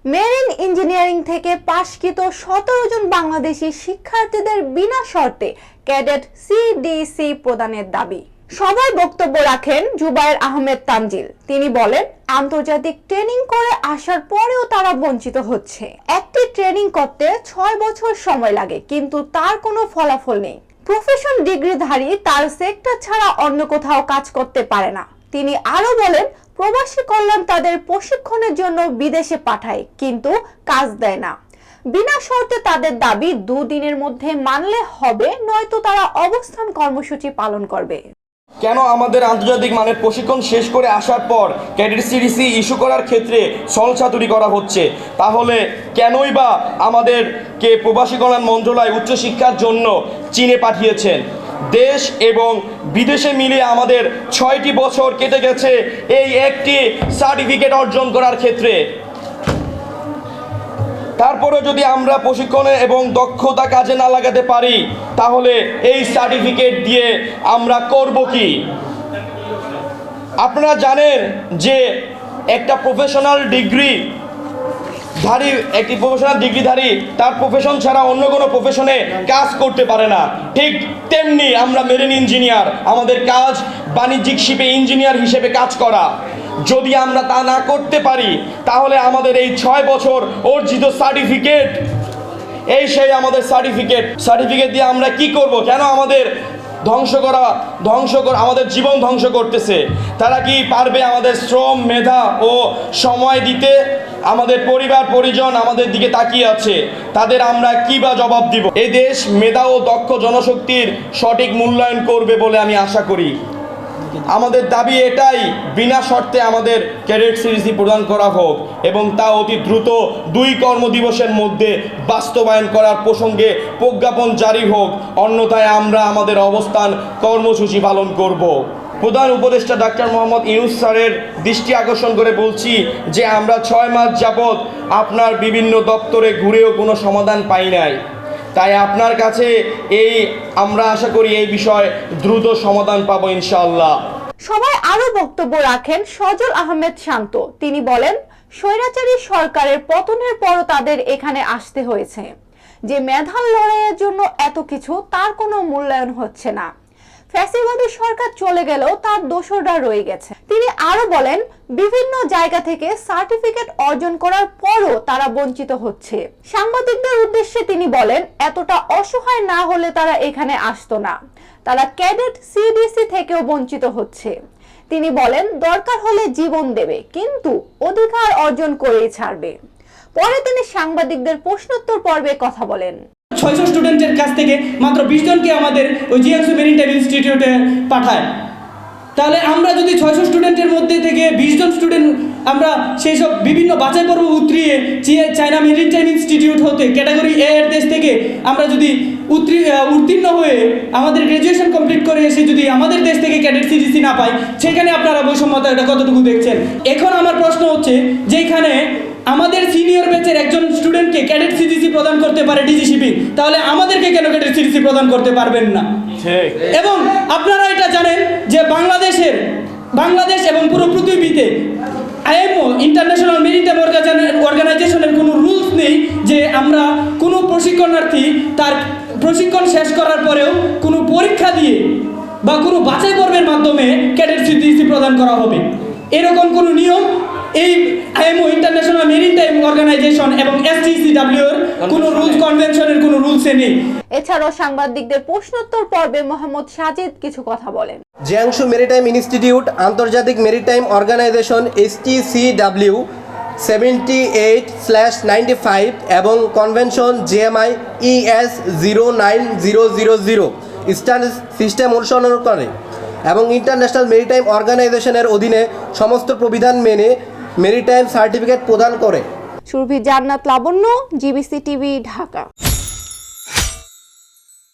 Marine engineering থেকে পাশকৃত 17 জন বাংলাদেশি শিক্ষার্থীদের বিনা শর্তে ক্যাডেট সিডিসি প্রদানের দাবি। সবাই বক্তব্য রাখেন জুবায়ের আহমেদ তানজিল। তিনি বলেন, আন্তর্জাতিক ট্রেনিং করে আসার পরেও তারা বঞ্চিত হচ্ছে। একটি ট্রেনিং করতে 6 বছর সময় লাগে, কিন্তু তার কোনো ফলাফল নেই। প্রফেশন ডিগ্রিধারী তার সেক্টর ছাড়া অন্য কোথাও কাজ করতে পারে না। তিনি আরো বলেন, প্রবাসী কল্যাণ তাদের প্রশিক্ষণের জন্য বিদেশে পাঠায়, কিন্তু কাজ দেয় না। বিনা শর্তে তাদের দাবি 2 দিনের মধ্যে মানলে হবে, নয়তো তারা অবস্থান কর্মসূচি পালন করবে। কেন আমাদের আন্তর্জাতিক মানের প্রশিক্ষণ শেষ করে আসার পর ক্যাডেট সিডিসি ইস্যু করার ক্ষেত্রে ছলচাতুরি করা হচ্ছে? তাহলে কেনই বা আমাদেরকে প্রবাসী কল্যাণ মন্ত্রণালয় উচ্চশিক্ষার জন্য চীনে পাঠিয়েছেন? দেশ এবং বিদেশে মিলিয়ে আমাদের 6টি বছর কেটে গেছে এই একটি সার্টিফিকেট অর্জন করার ক্ষেত্রে। তারপরে যদি আমরা প্রশিক্ষণে এবং দক্ষতা কাজে না লাগাতে পারি, তাহলে এই সার্টিফিকেট দিয়ে আমরা করব কি? আপনারা জানেন যে একটা প্রফেশনাল ডিগ্রিধারী তার প্রফেশন ছাড়া অন্য কোনো প্রফেশনে কাজ করতে পারে না। ঠিক তেমনি আমরা মেরিন ইঞ্জিনিয়ার, আমাদের কাজ বাণিজ্যিক শিপে ইঞ্জিনিয়ার হিসেবে কাজ করা। যদি আমরা তা না করতে পারি, তাহলে আমাদের এই 6 বছর অর্জিত সার্টিফিকেট, সেই আমাদের সার্টিফিকেট দিয়ে আমরা কি করব? কেন আমাদের আমাদের জীবন ধ্বংস করতেছে? তারা কি পারবে আমাদের শ্রম, মেধা ও সময় দিতে? আমাদের পরিবার পরিজন আমাদের দিকে তাকিয়ে আছে, তাদের আমরা কি বা জবাব দিব? এই দেশ মেধা ও দক্ষ জনশক্তির সঠিক মূল্যায়ন করবে বলে আমি আশা করি। আমাদের দাবি এটাই, বিনা শর্তে আমাদের ক্যাডেট সিডিসি প্রদান করা হোক এবং তা অতি দ্রুত 2 কর্মদিবসের মধ্যে বাস্তবায়ন করার প্রসঙ্গে প্রজ্ঞাপন জারি হোক, অন্যথায় আমরা আমাদের অবস্থান কর্মসূচি পালন করব। প্রধান উপদেষ্টা ডাক্তার মোহাম্মদ ইউনূস স্যারের দৃষ্টি আকর্ষণ করে বলছি যে আমরা 6 মাস যাবৎ আপনার বিভিন্ন দপ্তরে ঘুরেও কোনো সমাধান পাই নাই। তাই আপনার কাছে আমরা আশা করি এই বিষয়ে দ্রুত সমাধান পাবো ইনশাআল্লাহ। সবাই আরো বক্তব্য রাখেন সজল আহমেদ শান্ত। তিনি বলেন, স্বৈরাচারী সরকারের পতনের পরও তাদের এখানে আসতে হয়েছে। যে মেধার লড়াইয়ের জন্য এত কিছু, তার কোনো মূল্যায়ন হচ্ছে না। ফ্যাসিবাদী সরকার চলে গেলেও তার দোসররা রয়ে গেছে। তিনি আরো বলেন, বিভিন্ন জায়গা থেকে সার্টিফিকেট অর্জন করার পরও তারা বঞ্চিত হচ্ছে। সাংবাদিকদের উদ্দেশ্যে তিনি বলেন, এতটা অসহায় না হলে তারা এখানে আসতো না। তারা ক্যাডেট সিডিসি থেকেও বঞ্চিত হচ্ছে। তিনি বলেন, দরকার হলে জীবন দেবে, কিন্তু অধিকার অর্জন করেই ছাড়বে। পরে তিনি সাংবাদিকদের প্রশ্নোত্তর পর্বে কথা বলেন। 600 স্টুডেন্টের কাছ থেকে মাত্র 20 জনকে আমাদের ওই জিয়াংসু মেরিটাইম ইনস্টিটিউটে পাঠায়। তাহলে আমরা যদি 600 স্টুডেন্টের মধ্যে থেকে 20 জন স্টুডেন্ট আমরা সেই সব বিভিন্ন বাছাই পর্ব উতরিয়ে চায়না মেরিটাইম ইনস্টিটিউট হতে ক্যাটাগরি এ এর দেশ থেকে আমরা যদি উত্তীর্ণ হয়ে আমাদের গ্র্যাজুয়েশন কমপ্লিট করে এসে যদি আমাদের দেশ থেকে ক্যাডেট সিডিসি না পাই, সেখানে আপনারা বৈষম্যতা এটা কতটুকু দেখছেন? এখন আমার প্রশ্ন হচ্ছে, যেখানে আমাদের সিনিয়র ব্যাচের একজন স্টুডেন্টকে ক্যাডেট সিডিসি প্রদান করতে পারে ডিজি শিপিং, তাহলে আমাদেরকে কেন ক্যাডেট সিডিসি প্রদান করতে পারবেন না? এবং আপনারা এটা জানেন যে বাংলাদেশ এবং পুরো পৃথিবীতে আইএমও ইন্টারন্যাশনাল মেরিটাইম অর্গানাইজেশনের কোনো রুলস নেই যে আমরা কোনো প্রশিক্ষণার্থী তার প্রশিক্ষণ শেষ করার পরেও কোনো পরীক্ষা দিয়ে বা কোনো বাছাই পর্বের মাধ্যমে ক্যাডেট সিডিসি প্রদান করা হবে। এরকম কোনো নিয়ম এই আইএমও ইন্টারন্যাশনাল মেরিটাইম অর্গানাইজেশন এবং এসটিসিডব্লিউ এর কোনো রুলস কনভেনশনের কোনো রুলসে নেই। এছাড়াও সাংবাদিকদের প্রশ্নোত্তর পর্বে মোহাম্মদ সাজিদ কিছু কথা বলেন। জিয়াংসু মেরিটাইম ইনস্টিটিউট, আন্তর্জাতিক মেরিটাইম অর্গানাইজেশন এসটিসিডব্লিউ 78/95 এবং convention GMI ES 09000 standard system অনুসরণ করে এবং ইন্টারন্যাশনাল মেরিটাইম অর্গানাইজেশনের অধীনে সমস্ত প্রবিধান মেনে মেরিটাইম সার্টিফিকেট প্রদান করে। সুরভি জান্নাত লাবণ্য, জিবিসি টিভি, ঢাকা।